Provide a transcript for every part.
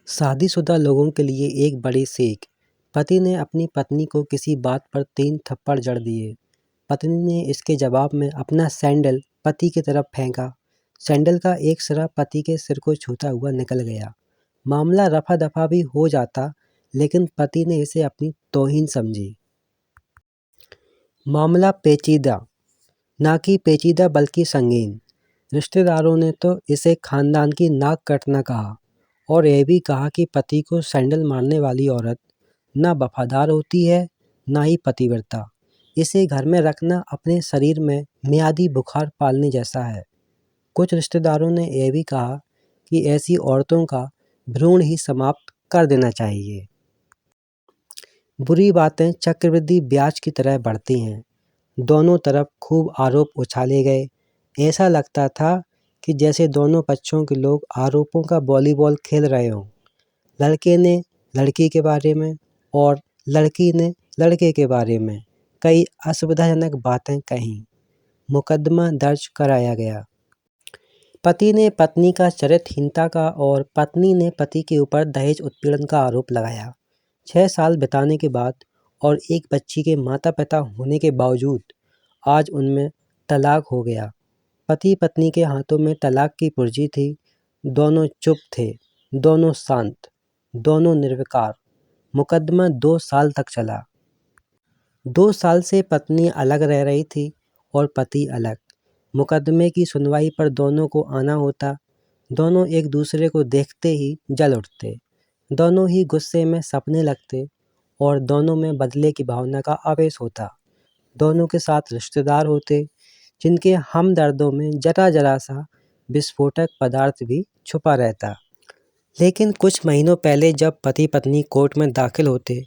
शादीशुदा लोगों के लिए एक बड़ी सीख। पति ने अपनी पत्नी को किसी बात पर 3 थप्पड़ जड़ दिए। पत्नी ने इसके जवाब में अपना सैंडल पति की तरफ फेंका। सैंडल का एक सिरा पति के सिर को छूता हुआ निकल गया। मामला रफा दफा भी हो जाता, लेकिन पति ने इसे अपनी तौहीन समझी। मामला पेचीदा, ना कि पेचीदा बल्कि संगीन। रिश्तेदारों ने तो इसे खानदान की नाक कटना कहा और यह भी कहा कि पति को सैंडल मारने वाली औरत ना वफादार होती है, ना ही पतिव्रता। इसे घर में रखना अपने शरीर में मियादी बुखार पालने जैसा है। कुछ रिश्तेदारों ने यह भी कहा कि ऐसी औरतों का भ्रूण ही समाप्त कर देना चाहिए। बुरी बातें चक्रवृद्धि ब्याज की तरह बढ़ती हैं। दोनों तरफ खूब आरोप उछाले गए। ऐसा लगता था कि जैसे दोनों पक्षों के लोग आरोपों का वॉलीबॉल खेल रहे हों। लड़के ने लड़की के बारे में और लड़की ने लड़के के बारे में कई असुविधाजनक बातें कहीं। मुकदमा दर्ज कराया गया। पति ने पत्नी का चरित्रहीनता का और पत्नी ने पति के ऊपर दहेज उत्पीड़न का आरोप लगाया। 6 साल बिताने के बाद और एक बच्ची के माता पिता होने के बावजूद आज उनमें तलाक हो गया। पति पत्नी के हाथों में तलाक की पुर्जी थी। दोनों चुप थे, दोनों शांत, दोनों निर्विकार। मुकदमा 2 साल तक चला। 2 साल से पत्नी अलग रह रही थी और पति अलग। मुकदमे की सुनवाई पर दोनों को आना होता। दोनों एक दूसरे को देखते ही जल उठते। दोनों ही गुस्से में सपने लगते और दोनों में बदले की भावना का आवेश होता। दोनों के साथ रिश्तेदार होते जिनके हमदर्दों में जरा जरा सा विस्फोटक पदार्थ भी छुपा रहता। लेकिन कुछ महीनों पहले जब पति पत्नी कोर्ट में दाखिल होते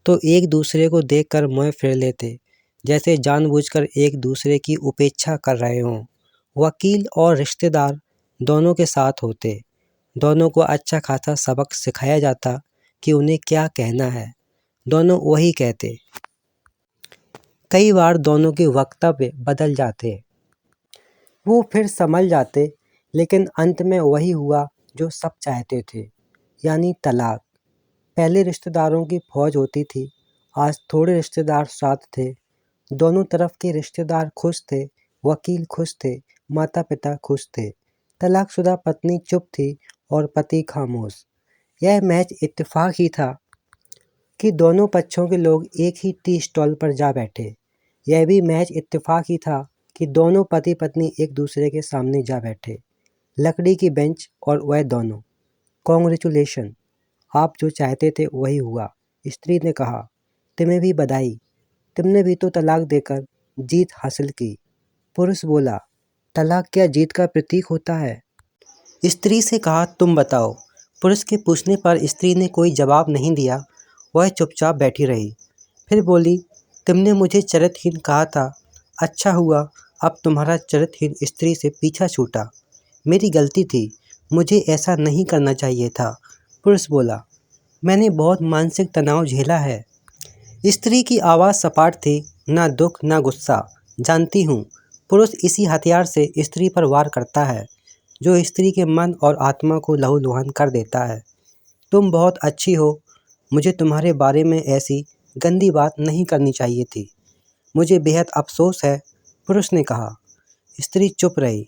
तो एक दूसरे को देखकर मुंह फेर लेते, जैसे जानबूझकर एक दूसरे की उपेक्षा कर रहे हों। वकील और रिश्तेदार दोनों के साथ होते। दोनों को अच्छा खासा सबक सिखाया जाता कि उन्हें क्या कहना है। दोनों वही कहते। कई बार दोनों के वक्तव्य बदल जाते, वो फिर संभल जाते, लेकिन अंत में वही हुआ जो सब चाहते थे, यानी तलाक। पहले रिश्तेदारों की फौज होती थी, आज थोड़े रिश्तेदार साथ थे। दोनों तरफ के रिश्तेदार खुश थे, वकील खुश थे, माता पिता खुश थे। तलाकशुदा पत्नी चुप थी और पति खामोश। यह महज इत्तेफाक ही था कि दोनों पक्षों के लोग एक ही टी स्टॉल पर जा बैठे। यह भी महज इत्तेफाक ही था कि दोनों पति पत्नी एक दूसरे के सामने जा बैठे। लकड़ी की बेंच और वह दोनों। कॉन्ग्रेचुलेशन, आप जो चाहते थे वही हुआ, स्त्री ने कहा। तुम्हें भी बधाई, तुमने भी तो तलाक देकर जीत हासिल की। पुरुष बोला, तलाक क्या जीत का प्रतीक होता है? स्त्री से कहा, तुम बताओ। पुरुष के पूछने पर स्त्री ने कोई जवाब नहीं दिया। वह चुपचाप बैठी रही। फिर बोली, तुमने मुझे चरित्रहीन कहा था। अच्छा हुआ अब तुम्हारा चरित्रहीन स्त्री से पीछा छूटा। मेरी गलती थी, मुझे ऐसा नहीं करना चाहिए था। पुरुष बोला, मैंने बहुत मानसिक तनाव झेला है। स्त्री की आवाज़ सपाट थी, ना दुख ना गुस्सा। जानती हूँ, पुरुष इसी हथियार से स्त्री पर वार करता है, जो स्त्री के मन और आत्मा को लहूलुहान कर देता है। तुम बहुत अच्छी हो, मुझे तुम्हारे बारे में ऐसी गंदी बात नहीं करनी चाहिए थी। मुझे बेहद अफसोस है, पुरुष ने कहा। स्त्री चुप रही।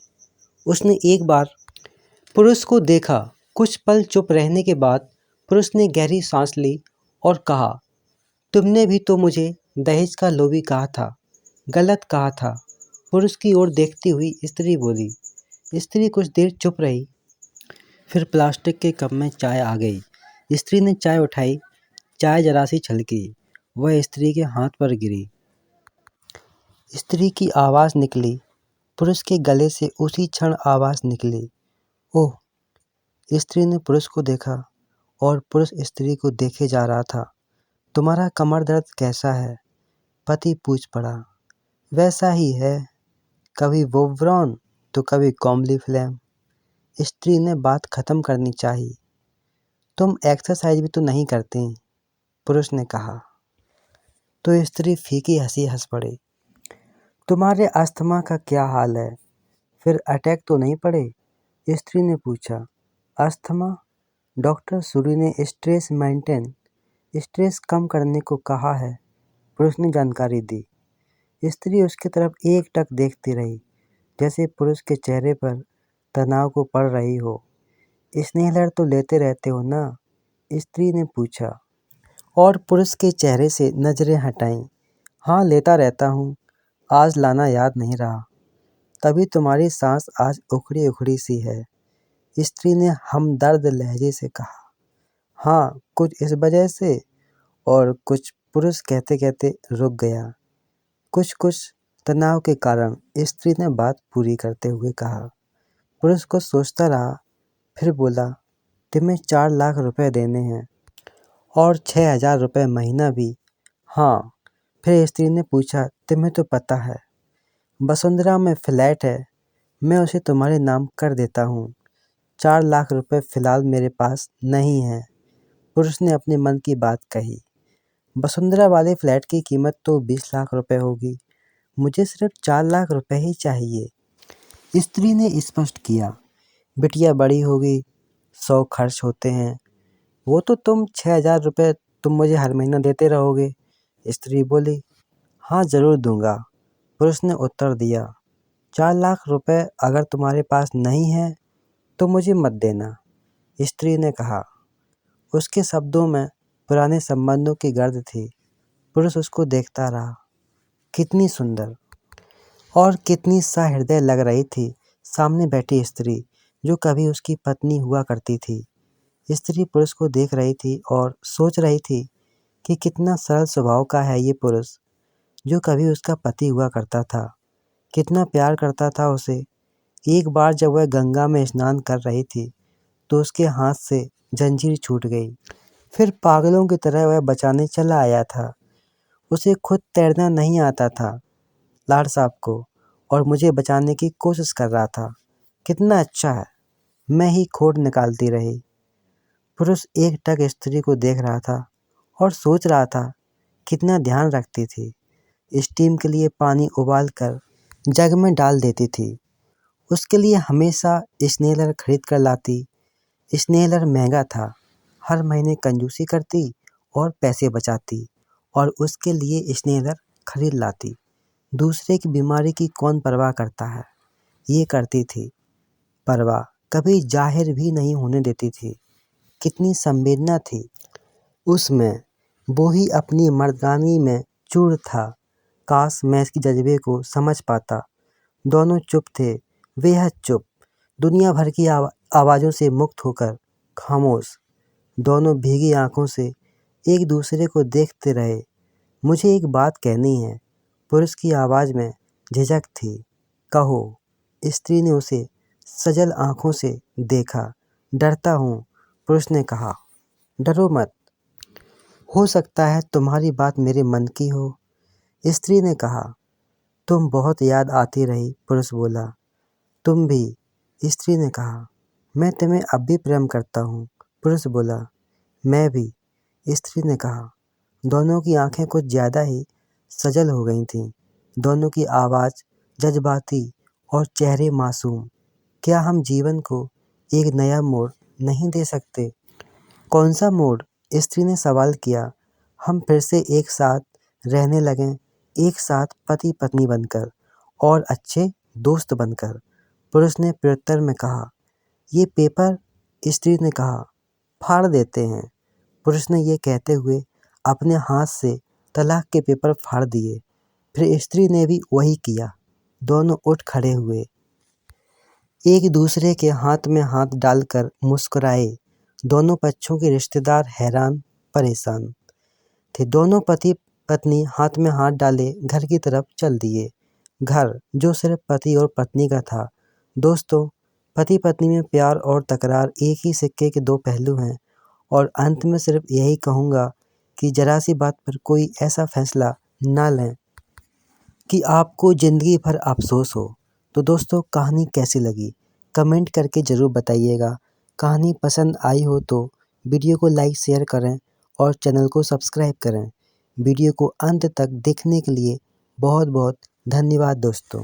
उसने एक बार पुरुष को देखा। कुछ पल चुप रहने के बाद पुरुष ने गहरी सांस ली और कहा, तुमने भी तो मुझे दहेज का लोभी कहा था, गलत कहा था। पुरुष की ओर देखती हुई स्त्री बोली। स्त्री कुछ देर चुप रही, फिर प्लास्टिक के कप में चाय आ गई। स्त्री ने चाय उठाई, चाय जरा सी छलकी, वह स्त्री के हाथ पर गिरी। स्त्री की आवाज़ निकली, पुरुष के गले से उसी क्षण आवाज़ निकली, ओह। स्त्री ने पुरुष को देखा और पुरुष स्त्री को देखे जा रहा था। तुम्हारा कमर दर्द कैसा है? पति पूछ पड़ा। वैसा ही है, कभी वोब्रॉन तो कभी कॉम्बली फ्लैम। स्त्री ने बात खत्म करनी चाहिए। तुम एक्सरसाइज भी तो नहीं करते, पुरुष ने कहा। तो स्त्री फीकी हंसी हंस पड़ी। तुम्हारे अस्थमा का क्या हाल है? फिर अटैक तो नहीं पड़े? स्त्री ने पूछा। अस्थमा? डॉक्टर सूरी ने स्ट्रेस कम करने को कहा है, पुरुष ने जानकारी दी। स्त्री उसकी तरफ एकटक देखती रही, जैसे पुरुष के चेहरे पर तनाव को पड़ रही हो। स्नेहलहर तो लेते रहते हो ना? स्त्री ने पूछा और पुरुष के चेहरे से नजरें हटाईं। हाँ, लेता रहता हूँ, आज लाना याद नहीं रहा। तभी तुम्हारी सांस आज उखड़ी उखड़ी सी है, स्त्री ने हमदर्द लहजे से कहा। हाँ, कुछ इस वजह से और कुछ, पुरुष कहते कहते रुक गया। कुछ तनाव के कारण, स्त्री ने बात पूरी करते हुए कहा। पुरुष को सोचता रहा, फिर बोला, तुम्हें 4 लाख रुपए देने हैं और 6,000 रुपये महीना भी। हाँ। फिर स्त्री ने पूछा, तुम्हें तो पता है वसुंधरा में फ्लैट है, मैं उसे तुम्हारे नाम कर देता हूँ। 4 लाख रुपए फिलहाल मेरे पास नहीं है, पुरुष ने अपने मन की बात कही। वसुंधरा वाले फ्लैट की कीमत तो 20 लाख रुपए होगी, मुझे सिर्फ 4 लाख रुपए ही चाहिए, स्त्री ने स्पष्ट किया। बिटिया बड़ी होगी, 100 खर्च होते हैं, वो तो तुम 6,000 रुपये तुम मुझे हर महीना देते रहोगे, स्त्री बोली। हाँ, जरूर दूंगा, पुरुष ने उत्तर दिया। 4 लाख रुपए अगर तुम्हारे पास नहीं है तो मुझे मत देना, स्त्री ने कहा। उसके शब्दों में पुराने संबंधों की गर्द थी। पुरुष उसको देखता रहा। कितनी सुंदर और कितनी सहृदय लग रही थी सामने बैठी स्त्री, जो कभी उसकी पत्नी हुआ करती थी। स्त्री पुरुष को देख रही थी और सोच रही थी कि कितना सरल स्वभाव का है ये पुरुष, जो कभी उसका पति हुआ करता था। कितना प्यार करता था उसे। एक बार जब वह गंगा में स्नान कर रही थी तो उसके हाथ से जंजीर छूट गई। फिर पागलों की तरह वह बचाने चला आया था। उसे खुद तैरना नहीं आता था, लाड साहब को, और मुझे बचाने की कोशिश कर रहा था। कितना अच्छा है, मैं ही खोट निकालती रही। पुरुष एकटक स्त्री को देख रहा था और सोच रहा था कितना ध्यान रखती थी। स्टीम के लिए पानी उबाल कर जग में डाल देती थी। उसके लिए हमेशा स्नेहलर खरीद कर लाती। स्नेहलर महंगा था, हर महीने कंजूसी करती और पैसे बचाती और उसके लिए स्नेहलर खरीद लाती। दूसरे की बीमारी की कौन परवाह करता है, ये करती थी। परवाह कभी जाहिर भी नहीं होने देती थी। कितनी संवेदना थी उसमें, वो ही अपनी मर्दानी में चूर था। काश मैं इसकी जज्बे को समझ पाता। दोनों चुप थे, बेहद चुप, दुनिया भर की आवाज़ों से मुक्त होकर खामोश। दोनों भीगी आंखों से एक दूसरे को देखते रहे। मुझे एक बात कहनी है, पुरुष की आवाज़ में झिझक थी। कहो, स्त्री ने उसे सजल आंखों से देखा। डरता हूँ, पुरुष ने कहा। डरो मत, हो सकता है तुम्हारी बात मेरे मन की हो, स्त्री ने कहा। तुम बहुत याद आती रही, पुरुष बोला। तुम भी, स्त्री ने कहा। मैं तुम्हें अब भी प्रेम करता हूँ, पुरुष बोला। मैं भी, स्त्री ने कहा। दोनों की आंखें कुछ ज़्यादा ही सजल हो गई थीं। दोनों की आवाज़ जज्बाती और चेहरे मासूम। क्या हम जीवन को एक नया मोड़ नहीं दे सकते? कौन सा मोड़, स्त्री ने सवाल किया। हम फिर से एक साथ रहने लगें, एक साथ पति पत्नी बनकर और अच्छे दोस्त बनकर, पुरुष ने प्रत्युत्तर में कहा। ये पेपर, स्त्री ने कहा, फाड़ देते हैं। पुरुष ने ये कहते हुए अपने हाथ से तलाक के पेपर फाड़ दिए। फिर स्त्री ने भी वही किया। दोनों उठ खड़े हुए, एक दूसरे के हाथ में हाथ डालकर मुस्कुराए। दोनों पक्षों के रिश्तेदार हैरान परेशान थे। दोनों पति पत्नी हाथ में हाथ डाले घर की तरफ चल दिए। घर जो सिर्फ पति और पत्नी का था। दोस्तों, पति पत्नी में प्यार और तकरार एक ही सिक्के के दो पहलू हैं, और अंत में सिर्फ यही कहूँगा कि जरा सी बात पर कोई ऐसा फैसला ना लें कि आपको ज़िंदगी भर अफसोस हो। तो दोस्तों, कहानी कैसी लगी कमेंट करके ज़रूर बताइएगा। कहानी पसंद आई हो तो वीडियो को लाइक शेयर करें और चैनल को सब्सक्राइब करें। वीडियो को अंत तक देखने के लिए बहुत बहुत धन्यवाद दोस्तों।